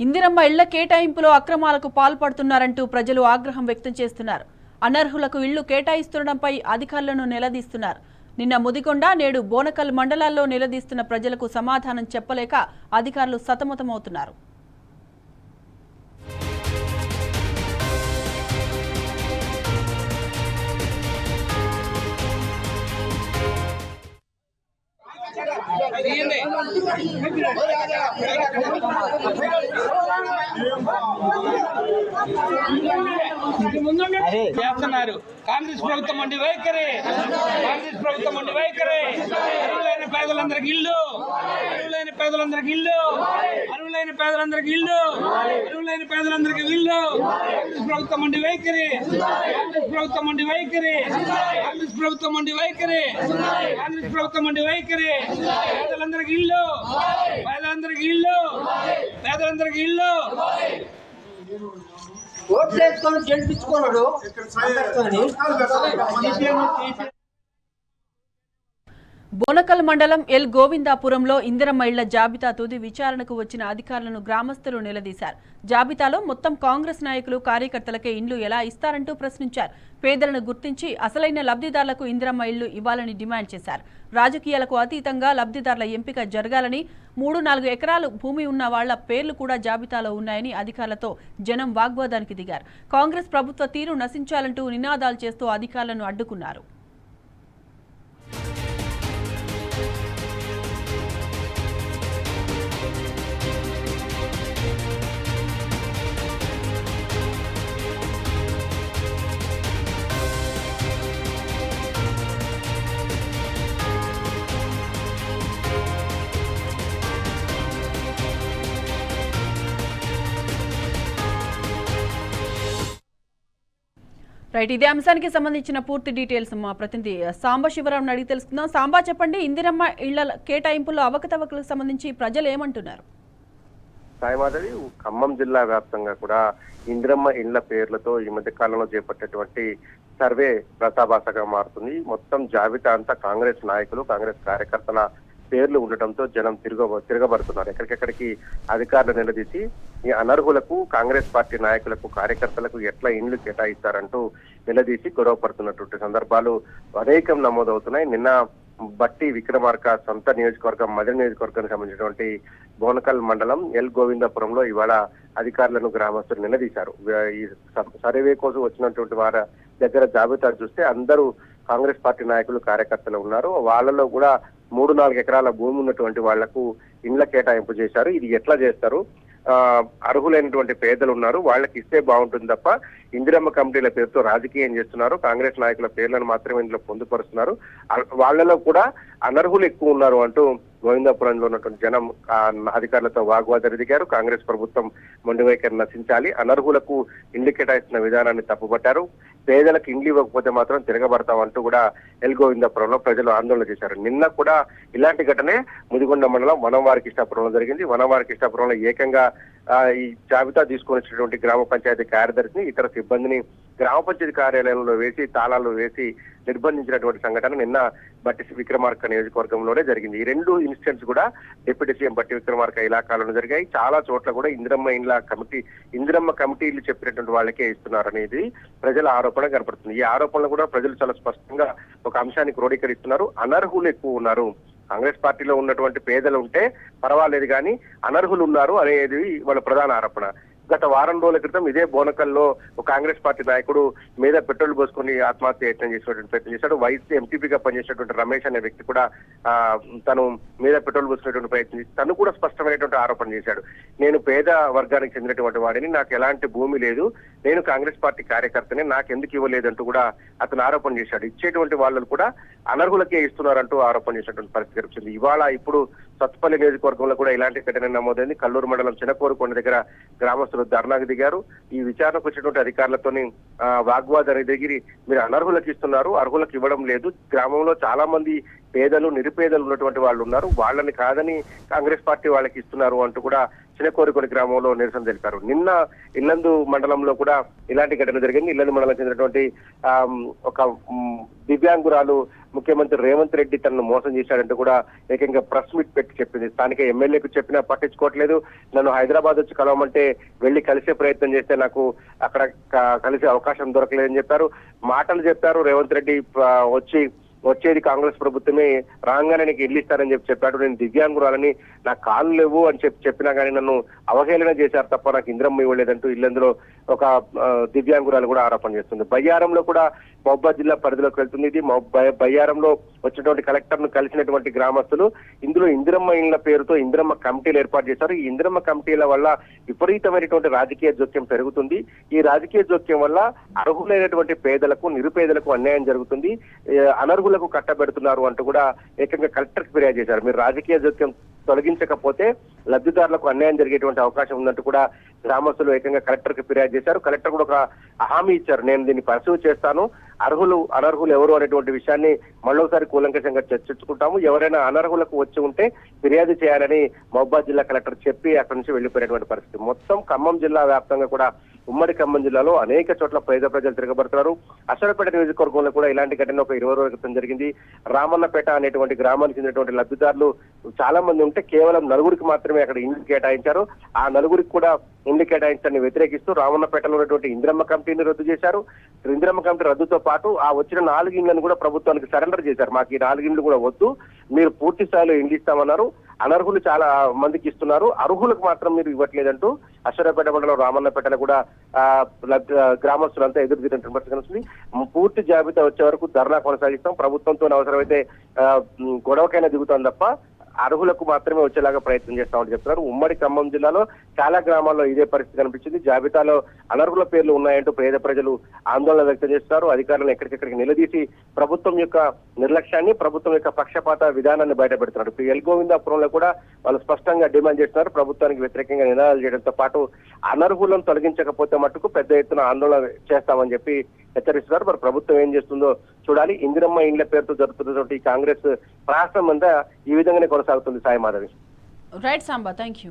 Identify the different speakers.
Speaker 1: ఇందిరమ్మ ఇళ్ల కేటాయింపులో అక్రమాలకు పాల్పడుతున్నారంటూ ప్రజలు ఆగ్రహం వ్యక్తం చేస్తున్నారు. అనర్హులకు ఇళ్లు కేటాయిస్తుండడంపై అధికారులను నిలదీస్తున్నారు. నిన్న ముదిగొండ, నేడు బోనకల్ మండలాల్లో నిలదీస్తున్న ప్రజలకు సమాధానం చెప్పలేక అధికారులు సతమతమవుతున్నారు.
Speaker 2: చేస్తున్నారు కాంగ్రెస్ ప్రభుత్వం అండి వైఖరి. కాంగ్రెస్ ప్రభుత్వం అండి వైఖరి. అర్హులైన పేదలందరికి ఇల్లు, అర్హులైన పేదలందరికి ఇల్లు, అర్హులైన పేదలందరికి ఇల్లు, అర్హులైన పేదలందరికి ఇల్లు. కాంగ్రెస్ ప్రభుత్వం అండి వైఖరి. కాంగ్రెస్ ప్రభుత్వం అండి వైఖరి. కాంగ్రెస్ ప్రభుత్వం అండి వైఖరి. కాంగ్రెస్ ప్రభుత్వం అండి వైఖరి. పేదలందరికి ఇల్లు, పేదలందరికి ఇల్లు, పేదలందరికి ఇల్లు.
Speaker 3: ఓట్లేసుకొని గెలిపించుకున్నాడు.
Speaker 1: బోనకల్ మండలం ఎల్ గోవిందాపురంలో ఇందిరమ్మ ఇళ్ల జాబితా తుది విచారణకు వచ్చిన అధికారులను గ్రామస్తులు నిలదీశారు. జాబితాలో మొత్తం కాంగ్రెస్ నాయకులు, కార్యకర్తలకే ఇండ్లు ఎలా ఇస్తారంటూ ప్రశ్నించారు. పేదలను గుర్తించి అసలైన లబ్ధిదారులకు ఇందిరమ్మ ఇళ్లు ఇవ్వాలని డిమాండ్ చేశారు. రాజకీయాలకు అతీతంగా లబ్ధిదారుల ఎంపిక జరగాలని, 3-4 ఎకరాలు భూమి ఉన్న వాళ్ల పేర్లు కూడా జాబితాలో ఉన్నాయని అధికారులతో జనం వాగ్వాదానికి దిగారు. కాంగ్రెస్ ప్రభుత్వ తీరు నశించాలంటూ నినాదాలు చేస్తూ అధికారులను అడ్డుకున్నారు. రైట్, ఇదే అంశానికి సంబంధించిన పూర్తి డీటెయిల్స్ మా ప్రతినిధి సాంబశివరావుని అడిగి తెలుసుకుందాం. సాంబా, చెప్పండి, ఇందిరమ్మ ఇళ్ల కేటాయింపుల్లో అవకతవకలకు సంబంధించి ప్రజలు ఏమంటున్నారు?
Speaker 4: సాయిమాధవి, ఖమ్మం జిల్లా వ్యాప్తంగా కూడా ఇందిరమ్మ ఇళ్ల పేర్లతో ఈ మధ్య కాలంలో చేపట్టేటువంటి సర్వే రసాభాసగా మారుతుంది. మొత్తం జాబితా అంతా కాంగ్రెస్ నాయకులు, కాంగ్రెస్ కార్యకర్తల పేర్లు ఉండటంతో జనం తిరగబడుతున్నారు. ఎక్కడికెక్కడికి అధికారులు నిలదీసి ఈ అనర్హులకు, కాంగ్రెస్ పార్టీ నాయకులకు, కార్యకర్తలకు ఎట్లా ఇండ్లు కేటాయిస్తారంటూ నిలదీసి గొడవ పడుతున్నటువంటి సందర్భాలు అనేకం నమోదవుతున్నాయి. నిన్న బట్టి విక్రమార్క సొంత నియోజకవర్గం, మదిర నియోజకవర్గానికి సంబంధించినటువంటి బోనకల్ మండలం ఎల్ గోవిందపురంలో ఇవాళ అధికారులను గ్రామస్తులు నిలదీశారు. ఈ సర్వే కోసం వచ్చినటువంటి వారి దగ్గర జాబితా చూస్తే అందరూ కాంగ్రెస్ పార్టీ నాయకులు, కార్యకర్తలు ఉన్నారు. వాళ్ళలో కూడా 3-4 ఎకరాల భూమి ఉన్నటువంటి వాళ్లకు ఇండ్ల కేటాయింపు చేశారు. ఇది ఎట్లా చేస్తారు? అర్హులైనటువంటి పేదలు ఉన్నారు, వాళ్ళకి ఇస్తే బాగుంటుంది తప్ప ఇందిరమ్మ కమిటీల పేరుతో రాజకీయం చేస్తున్నారు. కాంగ్రెస్ నాయకుల పేర్లను మాత్రమే ఇందులో పొందుపరుస్తున్నారు. వాళ్ళలో కూడా అనర్హులు ఎక్కువ ఉన్నారు అంటూ గోవిందాపురంలో ఉన్నటువంటి జనం అధికారులతో వాగ్వాదాలు దిగారు. కాంగ్రెస్ ప్రభుత్వం మొండి వైఖరి నశించాలి, అనర్హులకు ఇండ్లు కేటాయిస్తున్న విధానాన్ని తప్పుపట్టారు. పేదలకు ఇండ్లు ఇవ్వకపోతే మాత్రం తిరగబడతామంటూ కూడా ఎల్ గోవిందాపురంలో ప్రజలు ఆందోళన చేశారు. నిన్న కూడా ఇలాంటి ఘటనే ముదిగొండ మండలం వనంవారికృష్ణాపురంలో జరిగింది. వనంవారికృష్ణాపురంలో ఏకంగా ఈ జాబితా తీసుకొని వచ్చినటువంటి గ్రామ పంచాయతీ కార్యదర్శిని, ఇతర సిబ్బందిని గ్రామ పంచాయతీ కార్యాలయంలో వేసి తాళాలు వేసి నిర్బంధించినటువంటి సంఘటన నిన్న బట్టి విక్రమార్క నియోజకవర్గంలోనే జరిగింది. ఈ 2 ఇన్సిడెంట్స్ కూడా డిప్యూటీ సీఎం బట్టి విక్రమార్క ఇలాకాలలో జరిగాయి. చాలా చోట్ల కూడా ఇందిరమ్మ కమిటీలు చెప్పినటువంటి వాళ్ళకే ఇస్తున్నారు అనేది ప్రజల ఆరోపణ కనపడుతుంది. ఈ ఆరోపణలు కూడా ప్రజలు చాలా స్పష్టంగా ఒక అంశాన్ని క్రోడీకరిస్తున్నారు. అనర్హులు ఎక్కువ ఉన్నారు, కాంగ్రెస్ పార్టీలో ఉన్నటువంటి పేదలు ఉంటే పర్వాలేదు కానీ అనర్హులు ఉన్నారు అనేది వాళ్ళ ప్రధాన ఆరోపణ. గత వారం రోజుల క్రితం ఇదే బోనకల్లో ఒక కాంగ్రెస్ పార్టీ నాయకుడు మీద పెట్రోల్ పోసుకుని ఆత్మహత్య యత్నం చేసినటువంటి ప్రయత్నం చేశాడు. వైసీ ఎంపీపీగా పనిచేసినటువంటి రమేష్ అనే వ్యక్తి కూడా తను మీద పెట్రోల్ పోసుకునేటువంటి ప్రయత్నం చేసి తను కూడా స్పష్టమైనటువంటి ఆరోపణ చేశాడు. నేను పేద వర్గానికి చెందినటువంటి వాడిని, నాకు ఎలాంటి భూమి లేదు, నేను కాంగ్రెస్ పార్టీ కార్యకర్తనే, నాకు ఎందుకు ఇవ్వలేదంటూ కూడా అతను ఆరోపణ చేశాడు. ఇచ్చేటువంటి వాళ్ళు కూడా అనర్హులకే ఇస్తున్నారంటూ ఆరోపణ చేసినటువంటి పరిస్థితి వచ్చింది. ఇవాళ ఇప్పుడు సత్పల్లి నియోజకవర్గంలో కూడా ఇలాంటి ఘటన నమోదైంది. కల్లూరు మండలం చినకోరుకొండ దగ్గర గ్రామస్తులు ధర్నాకు దిగారు. ఈ విచారణకు వచ్చినటువంటి అధికారులతోని వాగ్వాదాన్ని దిగి మీరు అనర్హులకు ఇస్తున్నారు, అర్హులకు ఇవ్వడం లేదు, గ్రామంలో చాలా మంది పేదలు, నిరుపేదలు ఉన్నటువంటి వాళ్ళు ఉన్నారు, వాళ్ళని కాదని కాంగ్రెస్ పార్టీ వాళ్ళకి ఇస్తున్నారు అంటూ కూడా చిన్నకోరికొండ గ్రామంలో నిరసన తెలిపారు. నిన్న ఇల్లందు మండలంలో కూడా ఇలాంటి ఘటన జరిగింది. ఇల్లందు మండలం చెందినటువంటి ఒక దివ్యాంగురాలు ముఖ్యమంత్రి రేవంత్ రెడ్డి తనను మోసం చేశాడంటూ కూడా ఏకంగా ప్రెస్ మీట్ పెట్టి చెప్పింది. స్థానిక ఎమ్మెల్యేకు చెప్పినా పట్టించుకోవట్లేదు. నన్ను హైదరాబాద్ వచ్చి కలవమంటే వెళ్లి కలిసే ప్రయత్నం చేస్తే నాకు అక్కడ కలిసే అవకాశం దొరకలేదని చెప్పారు. మాటలు చెప్పారు. రేవంత్ రెడ్డి వచ్చేది కాంగ్రెస్ ప్రభుత్వమే, రాగానే నీకు ఇల్లు ఇస్తారని చెప్పాడు. నేను దివ్యాంగురాలని, నా కాళ్ళు లేవు అని చెప్పినా కానీ నన్ను అవహేళన చేశారు తప్ప నాకు ఇంద్రమ్మ ఇవ్వలేదంటూ ఇల్లందులో ఒక దివ్యాంగురాలు కూడా ఆరోపణ చేస్తుంది. బయ్యారంలో కూడా మహబూబాబాద్ జిల్లా పరిధిలోకి వెళ్తుంది. ఇది బయ్యారంలో వచ్చినటువంటి కలెక్టర్ ను కలిసినటువంటి గ్రామస్తులు ఇందులో ఇందిరమ్మ ఇళ్ల పేరుతో ఇందిరమ్మ కమిటీలు ఏర్పాటు చేశారు. ఈ ఇందిరమ్మ కమిటీల వల్ల విపరీతమైనటువంటి రాజకీయ జోక్యం పెరుగుతుంది. ఈ రాజకీయ జోక్యం వల్ల అర్హులైనటువంటి పేదలకు, నిరుపేదలకు అన్యాయం జరుగుతుంది, అనర్హులకు కట్టబెడుతున్నారు అంటూ కూడా ఏకంగా కలెక్టర్కి ఫిర్యాదు చేశారు. మీరు రాజకీయ జోక్యం తొలగించకపోతే లబ్ధిదారులకు అన్యాయం జరిగేటువంటి అవకాశం ఉందంటూ కూడా గ్రామస్తులు ఏకంగా కలెక్టర్ కి ఫిర్యాదు చేశారు. కలెక్టర్ కూడా ఒక హామీ ఇచ్చారు, నేను దీన్ని పరిశీలి చేస్తాను, అర్హులు అనర్హులు ఎవరు అనేటువంటి విషయాన్ని మళ్ళొకసారి కూలంకషంగా చర్చించుకుంటాము, ఎవరైనా అనర్హులకు వచ్చి ఉంటే ఫిర్యాదు చేయాలని మహబూబాబాద్ జిల్లా కలెక్టర్ చెప్పి అక్కడి నుంచి వెళ్లిపోయినటువంటి పరిస్థితి. మొత్తం ఖమ్మం జిల్లా వ్యాప్తంగా కూడా ఉమ్మడి ఖమ్మం జిల్లాలో అనేక చోట్ల పేద ప్రజలు తిరగబడుతున్నారు. అశ్వరపేట నియోజకవర్గంలో కూడా ఇలాంటి ఘటన ఒక 20 రోజుల క్రితం జరిగింది. రామన్నపేట అనేటువంటి గ్రామానికి చెందినటువంటి లబ్ధిదారులు చాలా మంది ఉంటే కేవలం నలుగురికి మాత్రమే అక్కడ ఇండ్లు కేటాయించారు. ఆ నలుగురికి కూడా ఇండ్లు కేటాయించాలని వ్యతిరేకిస్తూ రామన్నపేటలో ఉన్నటువంటి ఇందిరమ్మ కమిటీని రద్దు చేశారు. ఇందిరమ్మ కమిటీ రద్దుతో పాటు ఆ వచ్చిన 4 ఇండ్లను కూడా ప్రభుత్వానికి సరెండర్ చేశారు. మాకు ఈ 4 ఇండ్లు కూడా వద్దు, మీరు పూర్తి స్థాయిలో ఇండ్లు ఇస్తామన్నారు. అనర్హులు చాలా మందికి ఇస్తున్నారు, అర్హులకు మాత్రం మీరు ఇవ్వట్లేదంటూ అశ్వరపేట మండలం రామన్నపేటలో కూడా గ్రామస్తులంతా ఎదురు తిరిగినటువంటి పరిస్థితి కనిపిస్తుంది. పూర్తి జాబితా వచ్చే వరకు ధర్నా కొనసాగిస్తాం, ప్రభుత్వంతో అవసరమైతే గొడవకైనా దిగుతాం తప్ప అర్హులకు మాత్రమే వచ్చేలాగా ప్రయత్నం చేస్తామని చెప్తున్నారు. ఉమ్మడి ఖమ్మం జిల్లాలో చాలా గ్రామాల్లో ఇదే పరిస్థితి కనిపించింది. జాబితాలో అనర్హుల పేర్లు ఉన్నాయంటూ పేద ప్రజలు ఆందోళన వ్యక్తం చేస్తున్నారు. అధికారులను ఎక్కడికెక్కడికి నిలదీసి ప్రభుత్వం యొక్క నిర్లక్ష్యాన్ని, ప్రభుత్వం యొక్క పక్షపాత విధానాన్ని బయటపెడుతున్నారు. ఇప్పుడు ఎల్గోవిందాపురంలో కూడా వాళ్ళు స్పష్టంగా డిమాండ్ చేస్తున్నారు, ప్రభుత్వానికి వ్యతిరేకంగా నినాదాలు చేయడంతో పాటు అనర్హులను తొలగించకపోతే మట్టుకు పెద్ద ఎత్తున ఆందోళన చేస్తామని చెప్పి హెచ్చరిస్తున్నారు. మరి ప్రభుత్వం ఏం చేస్తుందో చూడాలి. ఇందిరమ్మ ఇండ్ల పేరుతో జరుగుతున్నటువంటి కాంగ్రెస్ ప్రయాసం అంతా ఈ విధంగానే కొనసాగుతుంది. Sai Madhavi.
Speaker 1: Right Samba, thank you.